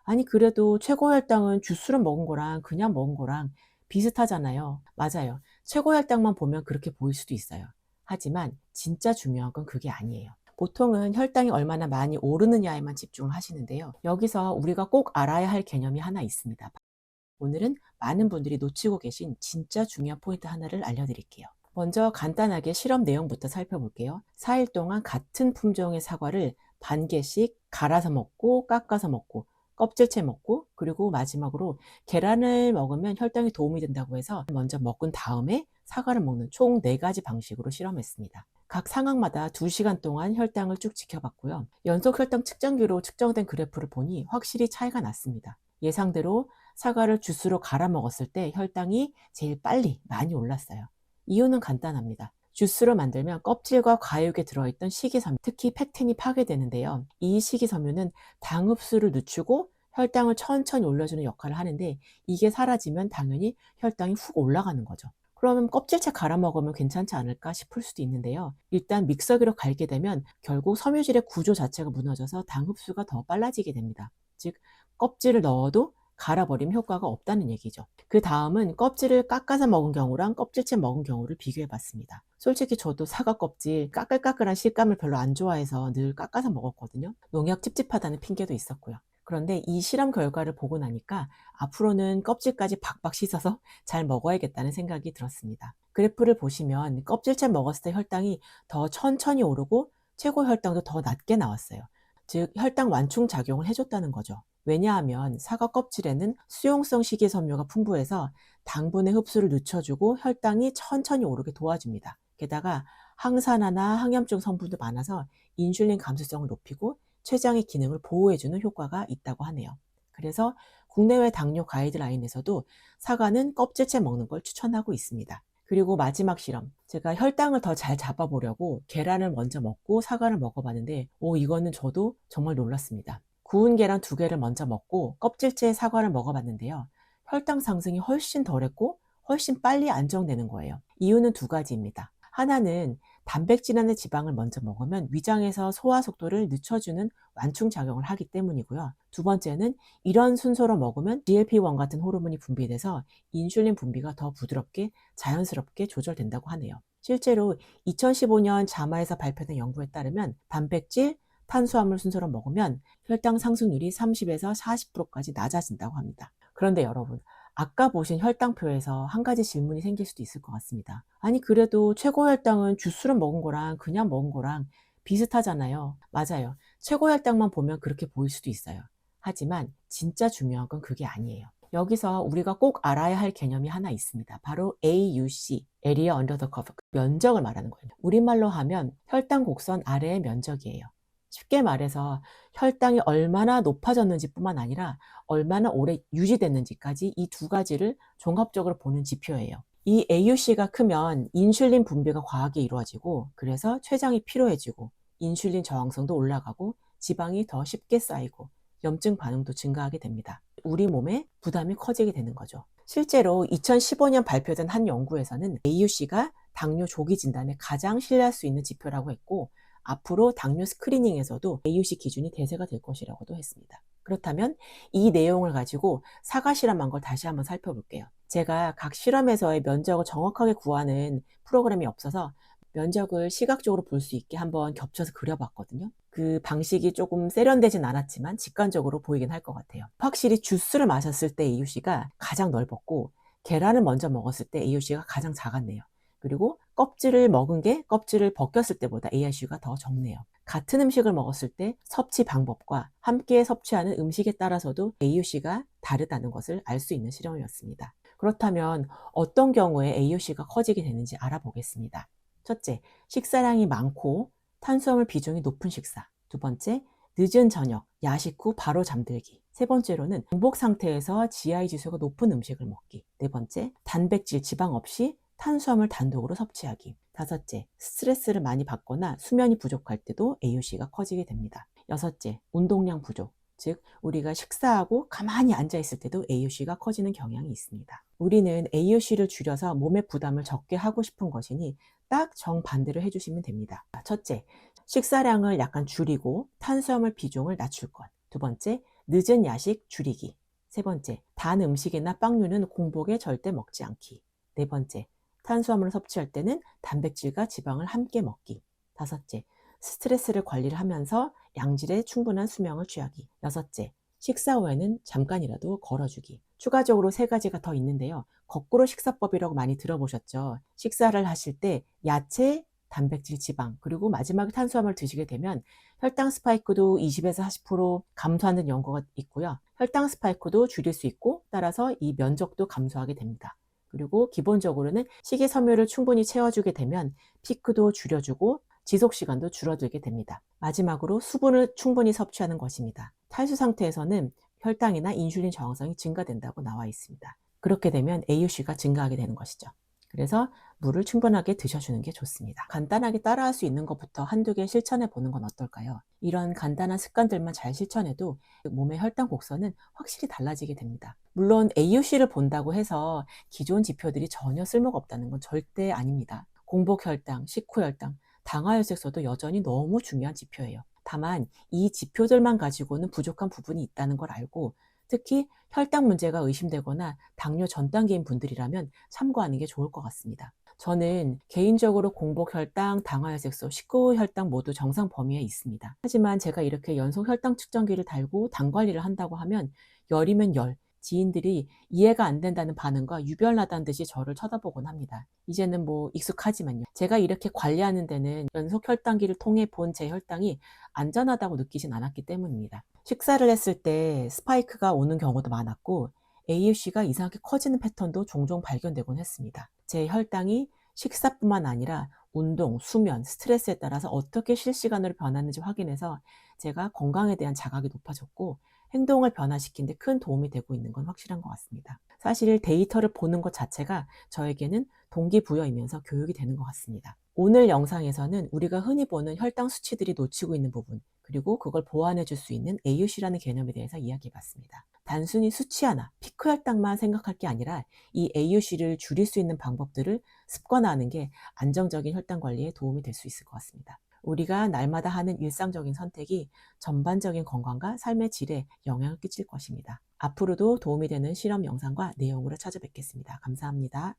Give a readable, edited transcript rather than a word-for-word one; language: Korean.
아니 그래도 최고 혈당은 주스를 먹은 거랑 그냥 먹은 거랑 비슷하잖아요. 맞아요. 최고 혈당만 보면 그렇게 보일 수도 있어요. 하지만 진짜 중요한 건 그게 아니에요. 보통은 혈당이 얼마나 많이 오르느냐에만 집중을 하시는데요. 여기서 우리가 꼭 알아야 할 개념이 하나 있습니다. 오늘은 많은 분들이 놓치고 계신 진짜 중요한 포인트 하나를 알려드릴게요. 먼저 간단하게 실험 내용부터 살펴볼게요. 4일 동안 같은 품종의 사과를 반 개씩 갈아서 먹고 깎아서 먹고 껍질째 먹고 그리고 마지막으로 계란을 먹으면 혈당에 도움이 된다고 해서 먼저 먹은 다음에 사과를 먹는 총 4가지 방식으로 실험했습니다. 각 상황마다 2시간 동안 혈당을 쭉 지켜봤고요. 연속 혈당 측정기로 측정된 그래프를 보니 확실히 차이가 났습니다. 예상대로 사과를 주스로 갈아 먹었을 때 혈당이 제일 빨리 많이 올랐어요. 이유는 간단합니다. 주스를 만들면 껍질과 과육에 들어있던 식이섬유, 특히 팩틴이 파괴되는데요. 이 식이섬유는 당 흡수를 늦추고 혈당을 천천히 올려주는 역할을 하는데 이게 사라지면 당연히 혈당이 훅 올라가는 거죠. 그러면 껍질째 갈아 먹으면 괜찮지 않을까 싶을 수도 있는데요. 일단 믹서기로 갈게 되면 결국 섬유질의 구조 자체가 무너져서 당 흡수가 더 빨라지게 됩니다. 즉 껍질을 넣어도 갈아버리면 효과가 없다는 얘기죠. 그 다음은 껍질을 깎아서 먹은 경우랑 껍질째 먹은 경우를 비교해 봤습니다. 솔직히 저도 사과 껍질 까끌까끌한 식감을 별로 안 좋아해서 늘 깎아서 먹었거든요. 농약 찝찝하다는 핑계도 있었고요. 그런데 이 실험 결과를 보고 나니까 앞으로는 껍질까지 박박 씻어서 잘 먹어야겠다는 생각이 들었습니다. 그래프를 보시면 껍질째 먹었을 때 혈당이 더 천천히 오르고 최고 혈당도 더 낮게 나왔어요. 즉 혈당 완충 작용을 해줬다는 거죠. 왜냐하면 사과 껍질에는 수용성 식이섬유가 풍부해서 당분의 흡수를 늦춰주고 혈당이 천천히 오르게 도와줍니다. 게다가 항산화나 항염증 성분도 많아서 인슐린 감수성을 높이고 췌장의 기능을 보호해주는 효과가 있다고 하네요. 그래서 국내외 당뇨 가이드라인에서도 사과는 껍질째 먹는 걸 추천하고 있습니다. 그리고 마지막 실험. 제가 혈당을 더 잘 잡아보려고 계란을 먼저 먹고 사과를 먹어봤는데 이거는 저도 정말 놀랐습니다. 구운 계란 2개를 먼저 먹고 껍질째 사과를 먹어봤는데요. 혈당 상승이 훨씬 덜했고 훨씬 빨리 안정되는 거예요. 이유는 2가지입니다. 하나는 단백질안의 지방을 먼저 먹으면 위장에서 소화 속도를 늦춰주는 완충 작용을 하기 때문이고요. 2번째는 이런 순서로 먹으면 GLP-1 같은 호르몬이 분비돼서 인슐린 분비가 더 부드럽게 자연스럽게 조절된다고 하네요. 실제로 2015년 자마에서 발표된 연구에 따르면 단백질, 탄수화물 순서로 먹으면 혈당 상승률이 30에서 40%까지 낮아진다고 합니다. 그런데 여러분, 아까 보신 혈당표에서 한 가지 질문이 생길 수도 있을 것 같습니다. 아니 그래도 최고 혈당은 주스를 먹은 거랑 그냥 먹은 거랑 비슷하잖아요. 맞아요. 최고 혈당만 보면 그렇게 보일 수도 있어요. 하지만 진짜 중요한 건 그게 아니에요. 여기서 우리가 꼭 알아야 할 개념이 하나 있습니다. 바로 AUC, Area Under the Curve, 면적을 말하는 거예요. 우리말로 하면 혈당 곡선 아래의 면적이에요. 쉽게 말해서 혈당이 얼마나 높아졌는지 뿐만 아니라 얼마나 오래 유지됐는지까지 이 2가지를 종합적으로 보는 지표예요. 이 AUC가 크면 인슐린 분비가 과하게 이루어지고 그래서 췌장이 피로해지고 인슐린 저항성도 올라가고 지방이 더 쉽게 쌓이고 염증 반응도 증가하게 됩니다. 우리 몸에 부담이 커지게 되는 거죠. 실제로 2015년 발표된 한 연구에서는 AUC가 당뇨 조기 진단에 가장 신뢰할 수 있는 지표라고 했고 앞으로 당뇨 스크리닝에서도 AUC 기준이 대세가 될 것이라고도 했습니다. 그렇다면 이 내용을 가지고 사과 실험한 걸 다시 한번 살펴볼게요. 제가 각 실험에서의 면적을 정확하게 구하는 프로그램이 없어서 면적을 시각적으로 볼 수 있게 한번 겹쳐서 그려봤거든요. 그 방식이 조금 세련되진 않았지만 직관적으로 보이긴 할 것 같아요. 확실히 주스를 마셨을 때 AUC가 가장 넓었고 계란을 먼저 먹었을 때 AUC가 가장 작았네요. 그리고 껍질을 먹은 게 껍질을 벗겼을 때보다 AIC가 더 적네요. 같은 음식을 먹었을 때 섭취 방법과 함께 섭취하는 음식에 따라서도 AUC가 다르다는 것을 알 수 있는 실험이었습니다. 그렇다면 어떤 경우에 AUC가 커지게 되는지 알아보겠습니다. 첫째, 식사량이 많고 탄수화물 비중이 높은 식사. 2번째, 늦은 저녁, 야식 후 바로 잠들기. 3번째로는 공복 상태에서 GI 지수가 높은 음식을 먹기. 4번째, 단백질, 지방 없이 탄수화물 단독으로 섭취하기. 5째, 스트레스를 많이 받거나 수면이 부족할 때도 AUC가 커지게 됩니다. 6째, 운동량 부족. 즉 우리가 식사하고 가만히 앉아있을 때도 AUC가 커지는 경향이 있습니다. 우리는 AUC를 줄여서 몸의 부담을 적게 하고 싶은 것이니 딱 정반대로 해주시면 됩니다. 첫째, 식사량을 약간 줄이고 탄수화물 비중을 낮출 것. 2번째, 늦은 야식 줄이기. 세 번째, 단 음식이나 빵류는 공복에 절대 먹지 않기. 네 번째, 탄수화물을 섭취할 때는 단백질과 지방을 함께 먹기. 다섯째, 스트레스를 관리를 하면서 양질의 충분한 수면을 취하기. 여섯째, 식사 후에는 잠깐이라도 걸어주기. 추가적으로 세 가지가 더 있는데요. 거꾸로 식사법이라고 많이 들어보셨죠? 식사를 하실 때 야채, 단백질, 지방, 그리고 마지막에 탄수화물 드시게 되면 혈당 스파이크도 20에서 40% 감소하는 연구가 있고요. 혈당 스파이크도 줄일 수 있고 따라서 이 면적도 감소하게 됩니다. 그리고 기본적으로는 식이섬유를 충분히 채워주게 되면 피크도 줄여주고 지속시간도 줄어들게 됩니다. 마지막으로 수분을 충분히 섭취하는 것입니다. 탈수 상태에서는 혈당이나 인슐린 저항성이 증가된다고 나와 있습니다. 그렇게 되면 AUC가 증가하게 되는 것이죠. 그래서 물을 충분하게 드셔주는 게 좋습니다. 간단하게 따라할 수 있는 것부터 한두 개 실천해 보는 건 어떨까요? 이런 간단한 습관들만 잘 실천해도 몸의 혈당 곡선은 확실히 달라지게 됩니다. 물론 AUC를 본다고 해서 기존 지표들이 전혀 쓸모가 없다는 건 절대 아닙니다. 공복 혈당, 식후 혈당, 당화혈색소도 여전히 너무 중요한 지표예요. 다만 이 지표들만 가지고는 부족한 부분이 있다는 걸 알고 특히 혈당 문제가 의심되거나 당뇨 전 단계인 분들이라면 참고하는 게 좋을 것 같습니다. 저는 개인적으로 공복 혈당, 당화혈색소, 식후 혈당 모두 정상 범위에 있습니다. 하지만 제가 이렇게 연속 혈당 측정기를 달고 당 관리를 한다고 하면 열이면 열, 지인들이 이해가 안 된다는 반응과 유별나다는 듯이 저를 쳐다보곤 합니다. 이제는 뭐 익숙하지만요. 제가 이렇게 관리하는 데는 연속 혈당기를 통해 본 제 혈당이 안전하다고 느끼진 않았기 때문입니다. 식사를 했을 때 스파이크가 오는 경우도 많았고 AUC가 이상하게 커지는 패턴도 종종 발견되곤 했습니다. 제 혈당이 식사뿐만 아니라 운동, 수면, 스트레스에 따라서 어떻게 실시간으로 변하는지 확인해서 제가 건강에 대한 자각이 높아졌고 행동을 변화시키는 데 큰 도움이 되고 있는 건 확실한 것 같습니다. 사실 데이터를 보는 것 자체가 저에게는 동기부여이면서 교육이 되는 것 같습니다. 오늘 영상에서는 우리가 흔히 보는 혈당 수치들이 놓치고 있는 부분, 그리고 그걸 보완해 줄 수 있는 AUC라는 개념에 대해서 이야기해 봤습니다. 단순히 수치 하나, 피크 혈당만 생각할 게 아니라 이 AUC를 줄일 수 있는 방법들을 습관화하는 게 안정적인 혈당 관리에 도움이 될 수 있을 것 같습니다. 우리가 날마다 하는 일상적인 선택이 전반적인 건강과 삶의 질에 영향을 끼칠 것입니다. 앞으로도 도움이 되는 실험 영상과 내용으로 찾아뵙겠습니다. 감사합니다.